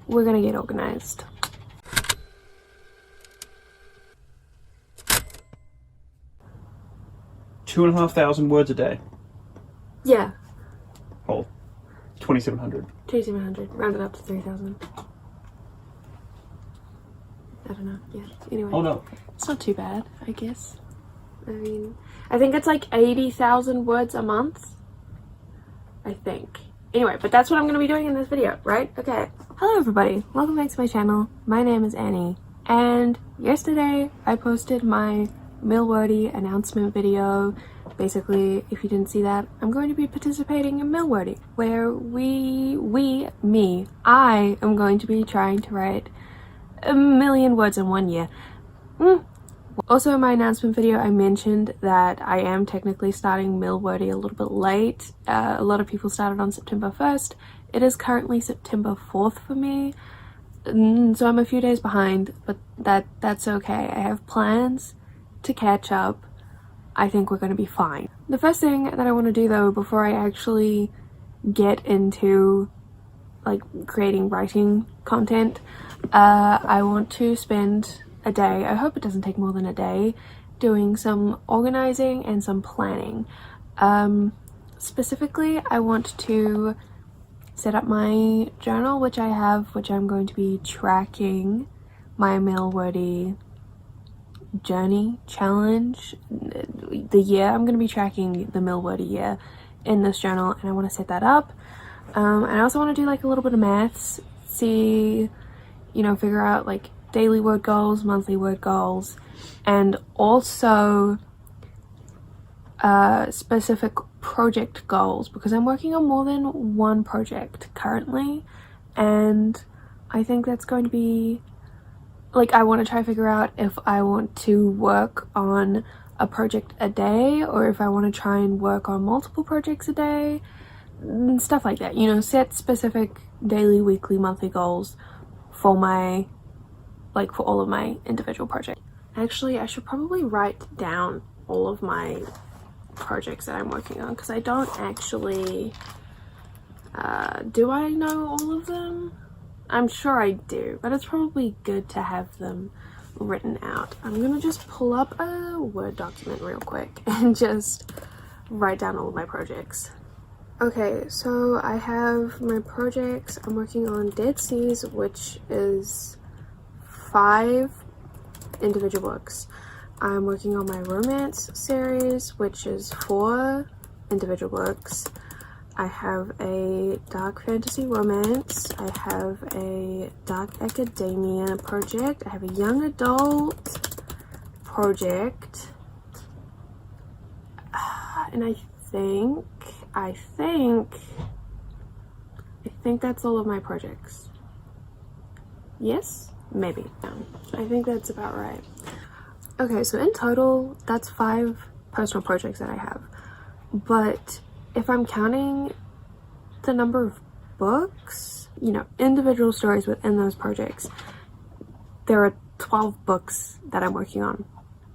we're gonna get organized. Two and a half thousand words a day. Yeah. Oh, 2,700. 2,700. Rounded up to 3,000. I don't know. Yeah. Anyway. Oh no. It's not too bad, I guess. I mean, I think it's like 80,000 words a month. I think. Anyway, but that's what I'm going to be doing in this video, right? Okay. Hello everybody. Welcome back to my channel. My name is Annie. And yesterday I posted my milwordy announcement video. Basically, if you didn't see that, I'm going to be participating in milwordy, where I am going to be trying to write 1,000,000 words in 1 year. Also, in my announcement video, I mentioned that I am technically starting milwordy a little bit late. A lot of people started on September 1st. It is currently September 4th for me, so I'm a few days behind, but that's okay. I have plans to catch up. I think we're going to be fine. The first thing that I want to do though, before I actually get into like creating writing content, I want to spend a day, I hope it doesn't take more than a day, doing some organizing and some planning. Specifically, I want to set up my journal, which I'm going to be tracking my milwordy journey challenge, the year. I'm going to be tracking the milwordy year in this journal, and I want to set that up. And I also want to do like a little bit of maths, see, you know, figure out like daily word goals, monthly word goals, and also specific project goals, because I'm working on more than one project currently, and I think that's going to be like, I want to try to figure out if I want to work on a project a day or if I want to try and work on multiple projects a day, stuff like that, you know, set specific daily, weekly, monthly goals for my, like, for all of my individual projects. Actually, I should probably write down all of my projects that I'm working on, because I don't actually, do I know all of them? I'm sure I do, but it's probably good to have them written out. I'm gonna just pull up a Word document real quick and just write down all of my projects. Okay, so I have my projects. I'm working on Dead Seas, which is 5 individual books. I'm working on my romance series, which is 4 individual books. I have a dark fantasy romance. I have a dark academia project. I have a young adult project. And I think that's all of my projects. Yes? Maybe. No. I think that's about right. Okay, so in total, that's 5 personal projects that I have. But if I'm counting the number of books, you know, individual stories within those projects, there are 12 books that I'm working on.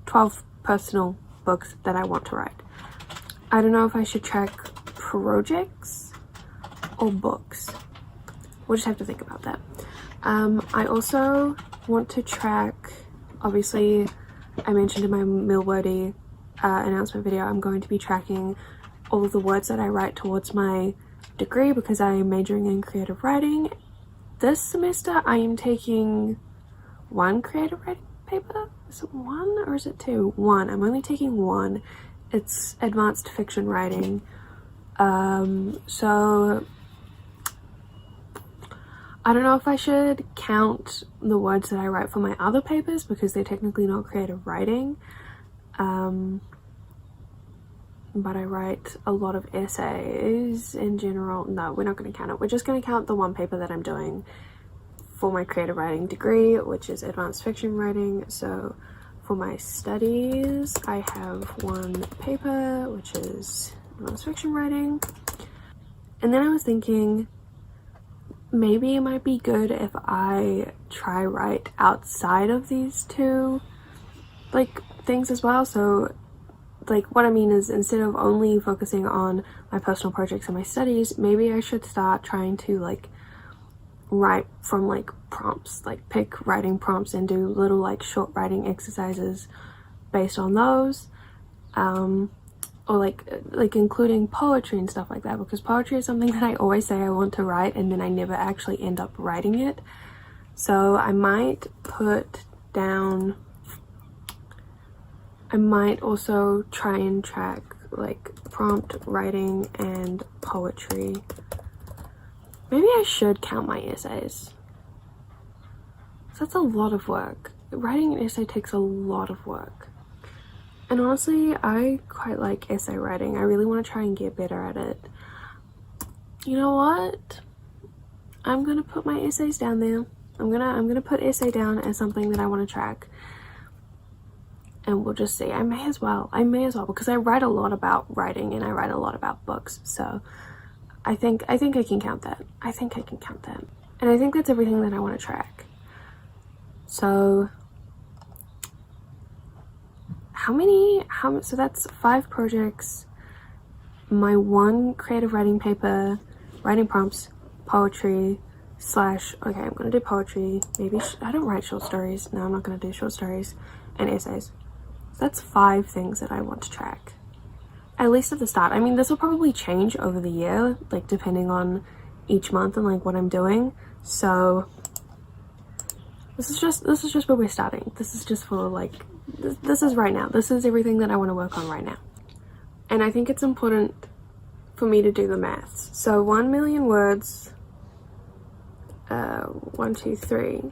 12 personal books that I want to write. I don't know if I should track projects or books. We'll just have to think about that. I also want to track, obviously, I mentioned in my milwordy announcement video, I'm going to be tracking all of the words that I write towards my degree, because I am majoring in creative writing. This semester I am taking 1 creative writing paper. Is it 1 or is it 2? 1. I'm only taking 1. It's advanced fiction writing. So I don't know if I should count the words that I write for my other papers, because they're technically not creative writing. But I write a lot of essays in general. No, we're not going to count it. We're just going to count the 1 paper that I'm doing for my creative writing degree, which is advanced fiction writing. So for my studies, I have 1 paper, which is advanced fiction writing. And then I was thinking, maybe it might be good if I try write outside of these 2 like things as well. So like, what I mean is, instead of only focusing on my personal projects and my studies, maybe I should start trying to like write from like prompts, like pick writing prompts and do little like short writing exercises based on those, or like including poetry and stuff like that, because poetry is something that I always say I want to write and then I never actually end up writing it. So I might also try and track like prompt writing and poetry. Maybe I should count my essays. That's a lot of work. Writing an essay takes a lot of work. And honestly, I quite like essay writing. I really want to try and get better at it. You know what? I'm gonna put my essays down there. I'm gonna put essay down as something that I want to track. And we'll just see. I may as well because I write a lot about writing and I write a lot about books. So I think I can count that. And I think that's everything that I want to track. So so that's 5 projects, my 1 creative writing paper, writing prompts, poetry / okay, I'm gonna do poetry, maybe I don't write short stories. No, I'm not gonna do short stories, and essays. So that's 5 things that I want to track, at least at the start. I mean, this will probably change over the year, like depending on each month and like what I'm doing. So this is just where we're starting. This is just for like, this is right now. This is everything that I want to work on right now. And I think it's important for me to do the maths. So 1 million words, 1, 2, 3,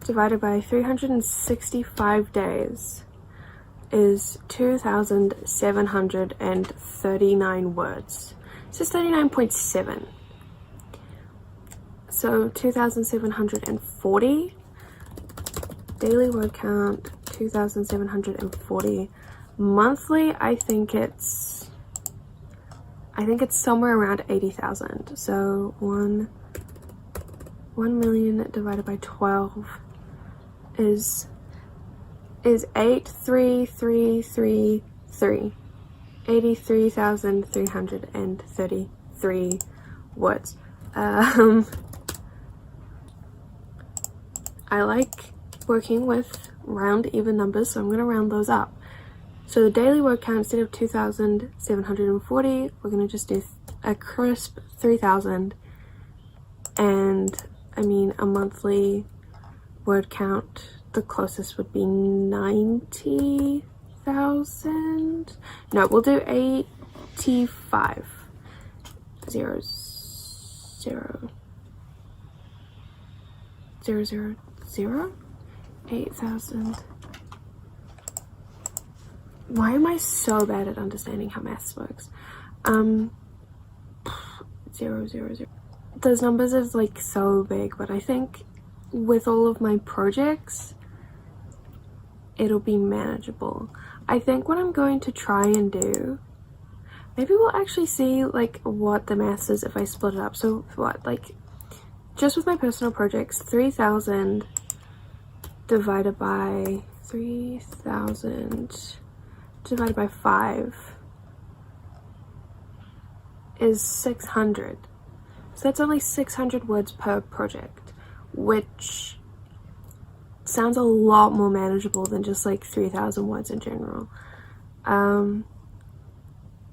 divided by 365 days is 2,739 words. So it's 39.7. So 2,740. Daily word count, 2,740. Monthly, I think it's somewhere around 80,000. So 1 million divided by 12 is 83333. 83,333 words. I like working with round even numbers, so I'm going to round those up. So the daily word count, instead of 2,740, we're going to just do a crisp 3,000. And I mean, a monthly word count, the closest would be 90,000. No, we'll do 85. 0, 0, 0, 0, 0. 8,000. Why am I so bad at understanding how maths works? 0, 0, 0. Those numbers is like so big, but I think with all of my projects, it'll be manageable. I think what I'm going to try and do, maybe we'll actually see like what the maths is if I split it up. So what, like just with my personal projects, 3,000 divided by 3,000 divided by 5 is 600. So that's only 600 words per project, which sounds a lot more manageable than just like 3,000 words in general. And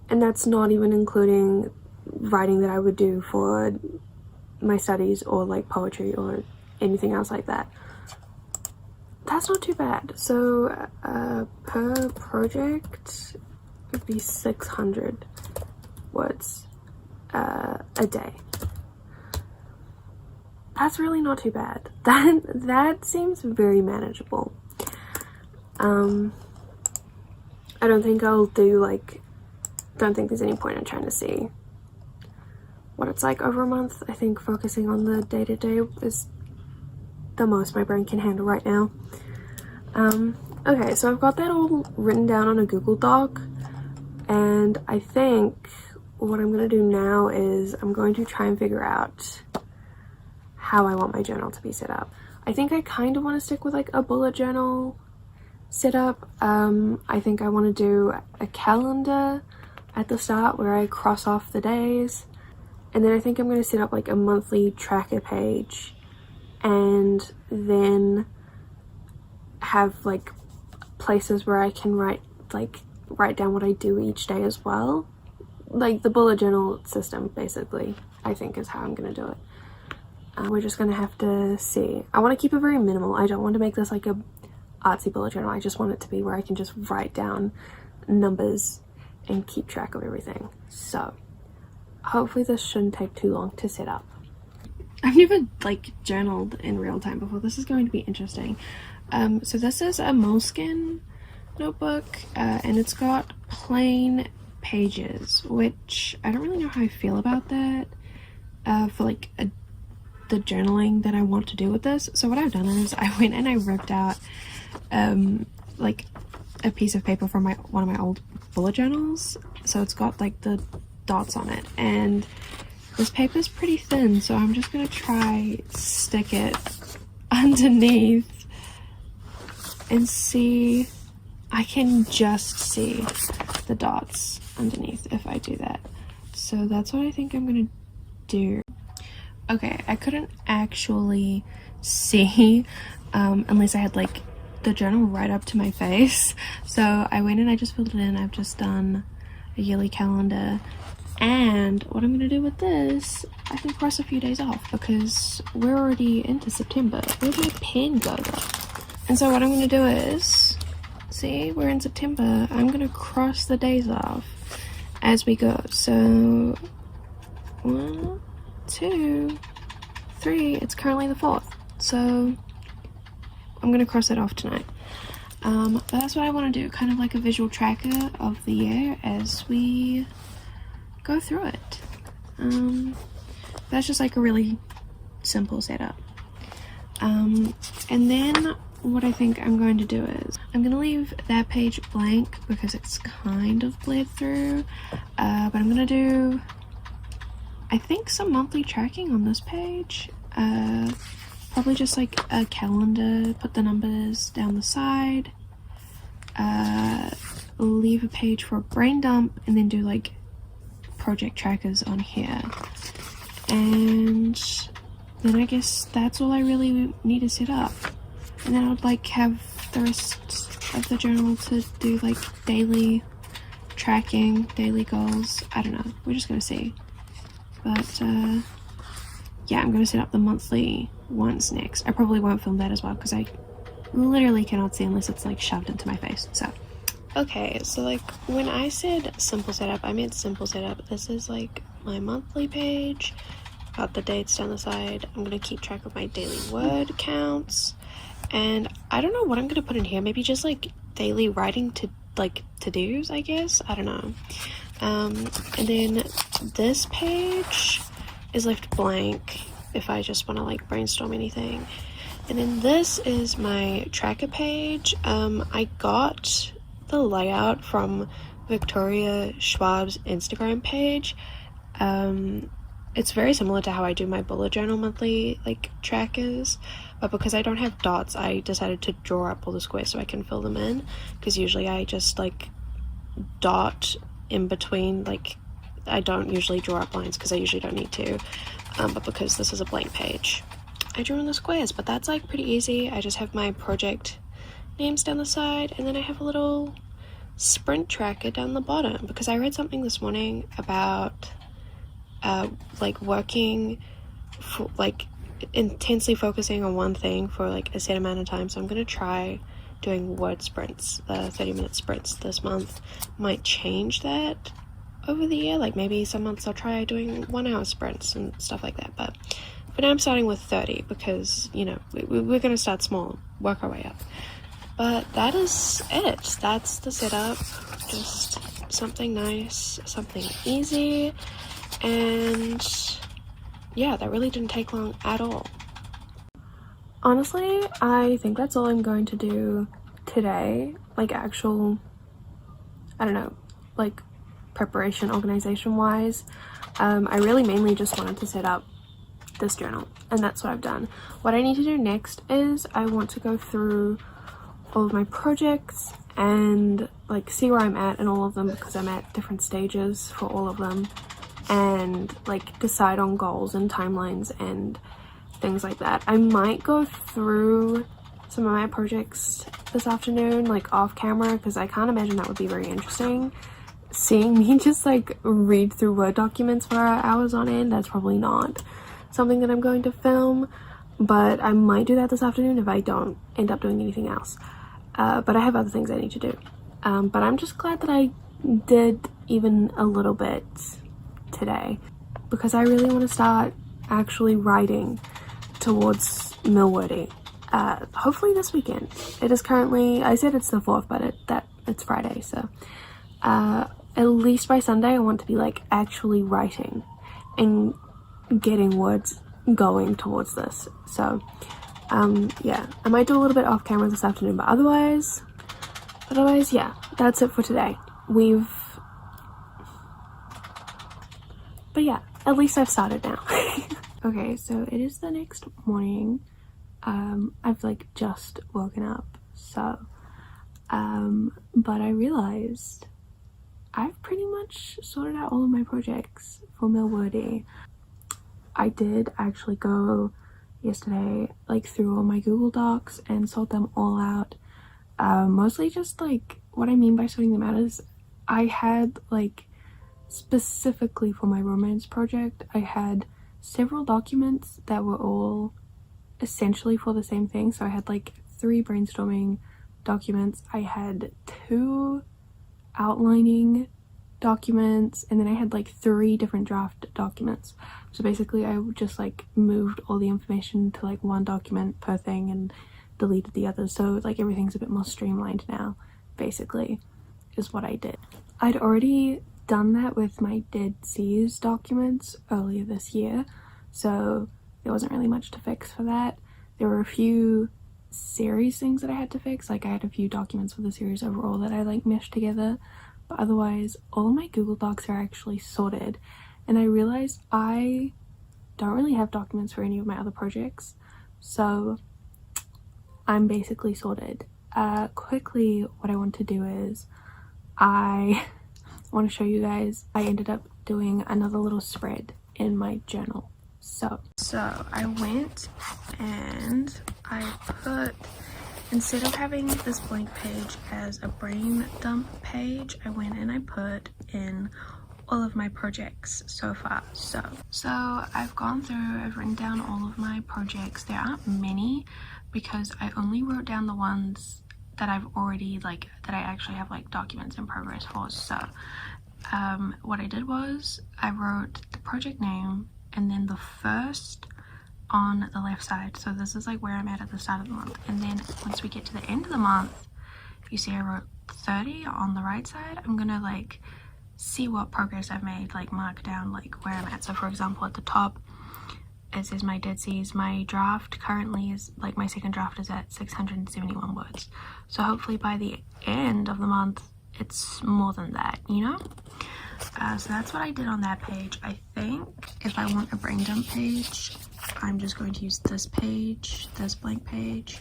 that's not even including writing that I would do for my studies or like poetry or anything else like that. That's not too bad. So per project would be 600 words a day. That's really not too bad. That seems very manageable. I don't think I'll do like, don't think there's any point in trying to see what it's like over a month. I think focusing on the day-to-day is the most my brain can handle right now. Okay, so I've got that all written down on a Google Doc, and I think what I'm going to do now is I'm going to try and figure out how I want my journal to be set up. I think I kind of want to stick with like a bullet journal setup. I think I want to do a calendar at the start where I cross off the days, and then I think I'm going to set up like a monthly tracker page and then have like places where I can write down what I do each day as well. Like the bullet journal system, basically, I think is how I'm gonna do it. We're just gonna have to see. I want to keep it very minimal. I don't want to make this like a artsy bullet journal. I just want it to be where I can just write down numbers and keep track of everything. So hopefully this shouldn't take too long to set up. I've never like journaled in real time before. This is going to be interesting. So this is a moleskin notebook, and it's got plain pages, which I don't really know how I feel about that for like the journaling that I want to do with this. So what I've done is I went and I ripped out like a piece of paper from one of my old bullet journals. So it's got like the dots on it, and this paper is pretty thin, so I'm just gonna try stick it underneath and see. I can just see the dots underneath if I do that. So that's what I think I'm gonna do. Okay, I couldn't actually see unless I had like the journal right up to my face. So I went and I just filled it in. I've just done a yearly calendar, and what I'm gonna do with this, I can cross a few days off because we're already into September. Where'd my pen go though? And so what I'm gonna do is, see, we're in September. I'm gonna cross the days off as we go. So 1, 2, 3. It's currently the 4th, so I'm gonna cross it off tonight. But that's what I want to do, kind of like a visual tracker of the year as we go through it. That's just like a really simple setup. And then what I think I'm going to do is I'm going to leave that page blank because it's kind of bled through, but I'm going to do, I think, some monthly tracking on this page. Probably just like a calendar, put the numbers down the side, leave a page for a brain dump, and then do like project trackers on here. And then I guess that's all I really need to set up. And then I would like have the rest of the journal to do like daily tracking, daily goals. I don't know, we're just gonna see. But yeah, I'm gonna set up the monthly ones next. I probably won't film that as well because I literally cannot see unless it's like shoved into my face. So okay, so like when I said simple setup, I meant simple setup. This is like my monthly page, got the dates down the side. I'm gonna keep track of my daily word counts, and I don't know what I'm gonna put in here. Maybe just like daily writing to like to-dos, I guess. I don't know. And then this page is left blank if I just want to like brainstorm anything. And then this is my tracker page. I got the layout from Victoria Schwab's Instagram page. It's very similar to how I do my bullet journal monthly like trackers, but because I don't have dots, I decided to draw up all the squares so I can fill them in, because usually I just like dot in between, like I don't usually draw up lines because I usually don't need to, but because this is a blank page, I drew in the squares. But that's like pretty easy. I just have my project names down the side, and then I have a little sprint tracker down the bottom because I read something this morning about like working for, like intensely focusing on one thing for like a set amount of time. So I'm gonna try doing word sprints, 30-minute sprints this month. Might change that over the year, like maybe some months I'll try doing 1-hour sprints and stuff like that, but for now I'm starting with 30 because, you know, we're gonna start small, work our way up. But that is it. That's the setup. Just something nice, something easy, and yeah, that really didn't take long at all. Honestly, I think that's all I'm going to do today. Like actual, I don't know, like preparation, organization wise. I really mainly just wanted to set up this journal, and that's what I've done. What I need to do next is I want to go through all of my projects and like see where I'm at in all of them, because I'm at different stages for all of them, and like decide on goals and timelines and things like that. I might go through some of my projects this afternoon, like off camera, because I can't imagine that would be very interesting. Seeing me just like read through Word documents for hours on end, that's probably not something that I'm going to film, but I might do that this afternoon if I don't end up doing anything else. But I have other things I need to do. But I'm just glad that I did even a little bit today, because I really want to start actually writing towards milwordy. Hopefully this weekend. It is currently, I said it's the 4th, but it's Friday, so at least by Sunday I want to be like actually writing and getting words going towards this. So yeah, I might do a little bit off camera this afternoon, but otherwise yeah, that's it for today. But yeah, at least I've started now. Okay, so it is the next morning. I've like just woken up, so but I realized I've pretty much sorted out all of my projects for milwordy. I did actually go yesterday like through all my Google Docs and sort them all out. Mostly just like, what I mean by sorting them out is I had like, specifically for my romance project, I had several documents that were all essentially for the same thing. So I had like 3 brainstorming documents, I had 2 outlining documents, and then I had like 3 different draft documents. So basically I just like moved all the information to like one document per thing and deleted the others, so like everything's a bit more streamlined now, basically, is what I did. I'd already done that with my Dead Seas documents earlier this year, so there wasn't really much to fix for that. There were a few series things that I had to fix, like I had a few documents for the series overall that I like meshed together, but otherwise all of my Google Docs are actually sorted. And I realized I don't really have documents for any of my other projects, so I'm basically sorted. Quickly, what I want to do is I want to show you guys, I ended up doing another little spread in my journal. So I went and I put, instead of having this blank page as a brain dump page, I went and I put in all of my projects so far. So I've gone through, I've written down all of my projects. There aren't many because I only wrote down the ones that I've already like, that I actually have like documents in progress for. So what I did was I wrote the project name and then the first on the left side. So this is like where I'm at the start of the month, and then once we get to the end of the month, you see I wrote 30 on the right side. I'm gonna like see what progress I've made, like mark down like where I'm at. So for example, at the top it says my Dead Seas. My draft currently is like, my second draft is at 671 words, so hopefully by the end of the month it's more than that, you know. So that's what I did on that page. I think if I want a brain dump page, I'm just going to use this page, this blank page,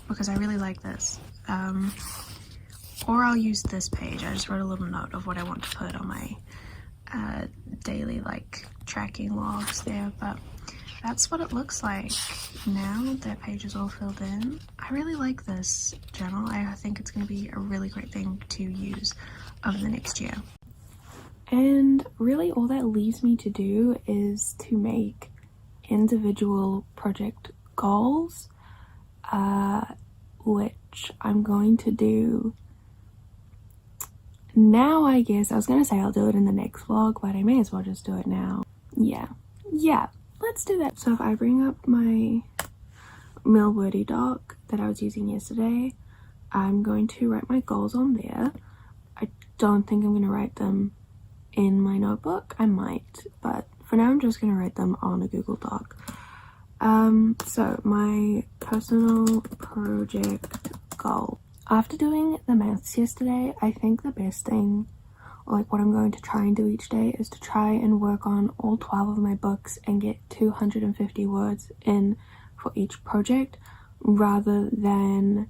because I really like this. Or I'll use this page. I just wrote a little note of what I want to put on my daily like tracking logs there, but that's what it looks like now that page is all filled in. I really like this journal. I think it's going to be a really great thing to use over the next year. And really all that leaves me to do is to make individual project goals, which I'm going to do now. I guess I was gonna say I'll do it in the next vlog, but I may as well just do it now. Yeah, let's do that. So if I bring up my milwordy doc that I was using yesterday, I'm going to write my goals on there. I don't think I'm going to write them in my notebook. I might, but for now I'm just going to write them on a Google Doc. So my personal project goal. After doing the maths yesterday, I think the best thing, or like what I'm going to try and do each day, is to try and work on all 12 of my books and get 250 words in for each project, rather than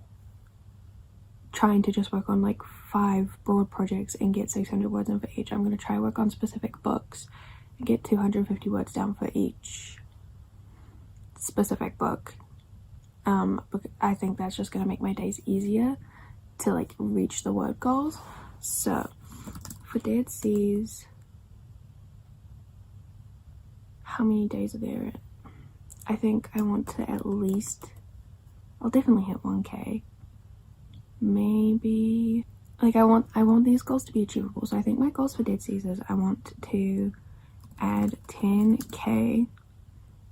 trying to just work on like 5 broad projects and get 600 words in for each. I'm going to try work on specific books get 250 words down for each specific book. I think that's just gonna make my days easier to like reach the word goals. So for Dead Seas, how many days are there? I think I want to at least, I'll definitely hit 1k. Maybe like I want these goals to be achievable. So I think my goals for Dead Seas is I want to add 10k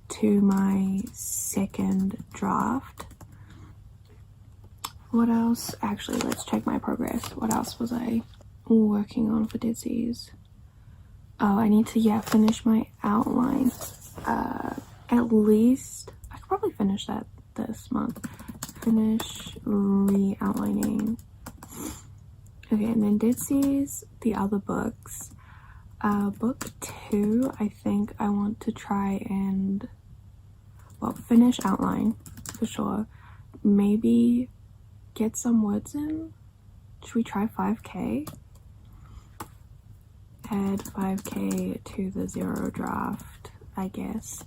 to my second draft. What else? Actually, let's check my progress. What else was I working on for Dead Seas? Oh, I need to finish my outline. At least I could probably finish that this month. Finish re-outlining. Okay, and then Dead Seas, the other books. Book 2, I think I want to try and, well, finish outline for sure. Maybe get some words in. Should we try 5k? Add 5k to the 0 draft, I guess.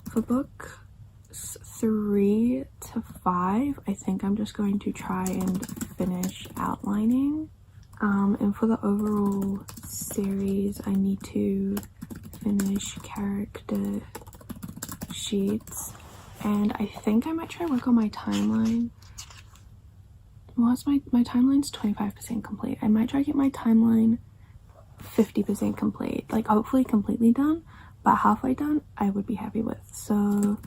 For book 3 to 5, I think I'm just going to try and finish outlining. And for the overall series, I need to finish character sheets. And I think I might try work on my timeline. Well, my timeline's 25% complete. I might try to get my timeline 50% complete. Like, hopefully completely done, but halfway done, I would be happy with. So,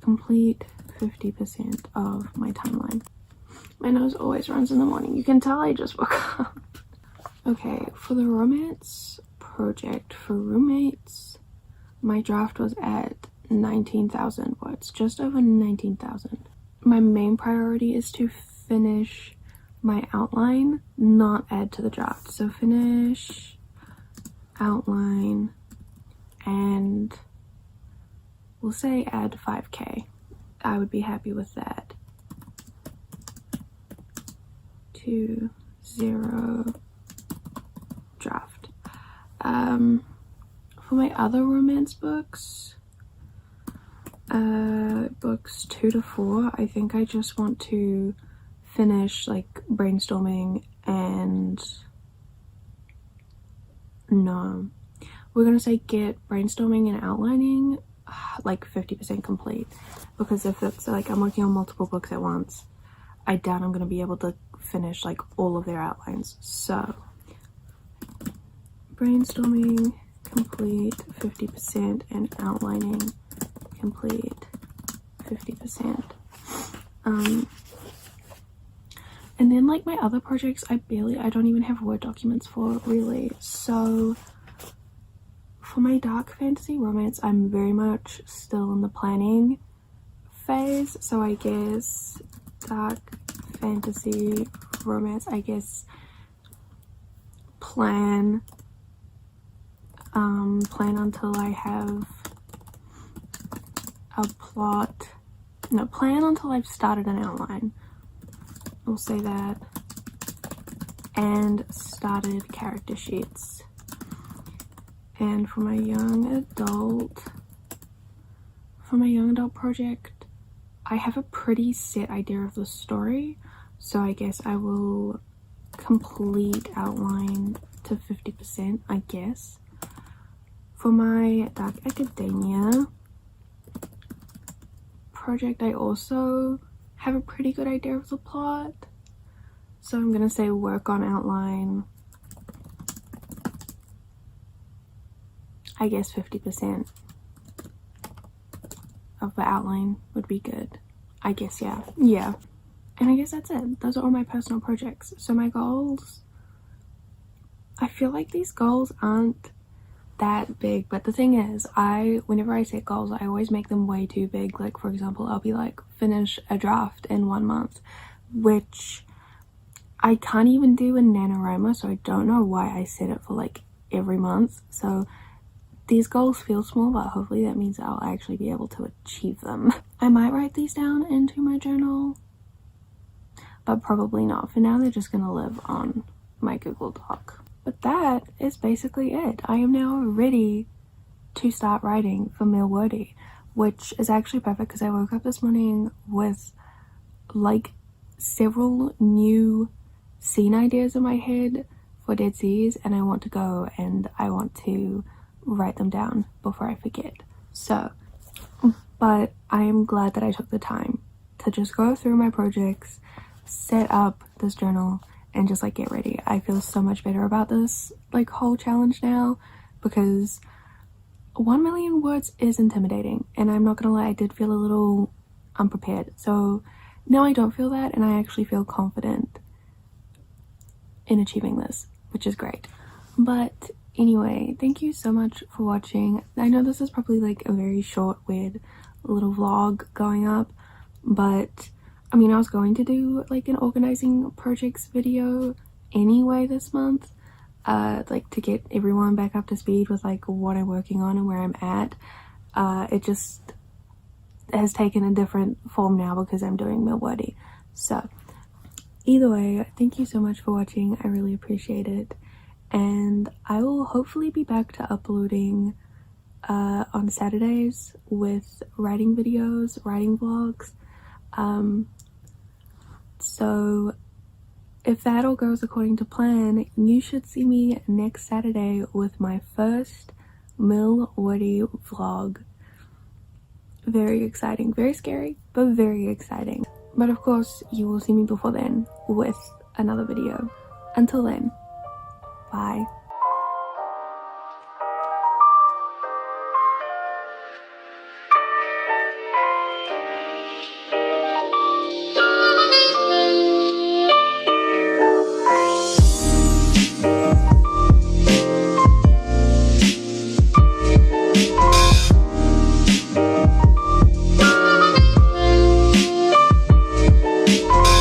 complete 50% of my timeline. My nose always runs in the morning. You can tell I just woke up. Okay, for the romance project for roommates, my draft was at 19,000 words, just over 19,000. My main priority is to finish my outline, not add to the draft. So finish outline, and we'll say add 5k. I would be happy with that. 2, 0 draft. For my other romance books, books 2 to 4, I think I just want to finish like brainstorming and no, we're gonna say get brainstorming and outlining like 50% complete, because if it's like I'm working on multiple books at once, I doubt I'm gonna be able to finish like all of their outlines. So brainstorming complete 50% and outlining complete 50%. And then like my other projects, I don't even have Word documents for really. So for my dark fantasy romance, I'm very much still in the planning phase. So I guess dark fantasy romance, I guess plan until I have a plot. No, plan until I've started an outline. We'll say that. And started character sheets. And for my young adult project, I have a pretty set idea of the story. So I guess I will complete outline to 50%, I guess. For my dark academia project, I also have a pretty good idea of the plot. So I'm gonna say work on outline, I guess 50% of the outline would be good. I guess, yeah. And I guess that's it. Those are all my personal projects. So my goals, I feel like these goals aren't that big, but the thing is, whenever I set goals, I always make them way too big. Like, for example, I'll be like, finish a draft in 1 month, which I can't even do in NaNoWriMo, so I don't know why I set it for like every month. So these goals feel small, but hopefully that means I'll actually be able to achieve them. I might write these down into my journal, but probably not. For now, they're just gonna live on my Google Doc. But that is basically it. I am now ready to start writing for milwordy, which is actually perfect because I woke up this morning with like several new scene ideas in my head for Dead Seas, and I want to go and I want to write them down before I forget. So, but I am glad that I took the time to just go through my projects, set up this journal, and just like get ready. I feel so much better about this like whole challenge now, because 1 million words is intimidating, and I'm not gonna lie, I did feel a little unprepared. So now I don't feel that, and I actually feel confident in achieving this, which is great. But anyway, thank you so much for watching. I know this is probably like a very short, weird little vlog going up, but I mean, I was going to do like an organizing projects video anyway this month, like to get everyone back up to speed with like what I'm working on and where I'm at. It just has taken a different form now because I'm doing milwordy. So either way, thank you so much for watching. I really appreciate it, and I will hopefully be back to uploading on Saturdays with writing videos, writing vlogs. So if that all goes according to plan, you should see me next Saturday with my first milwordy vlog. Very exciting, very scary, but very exciting. But of course, you will see me before then with another video. Until then, bye.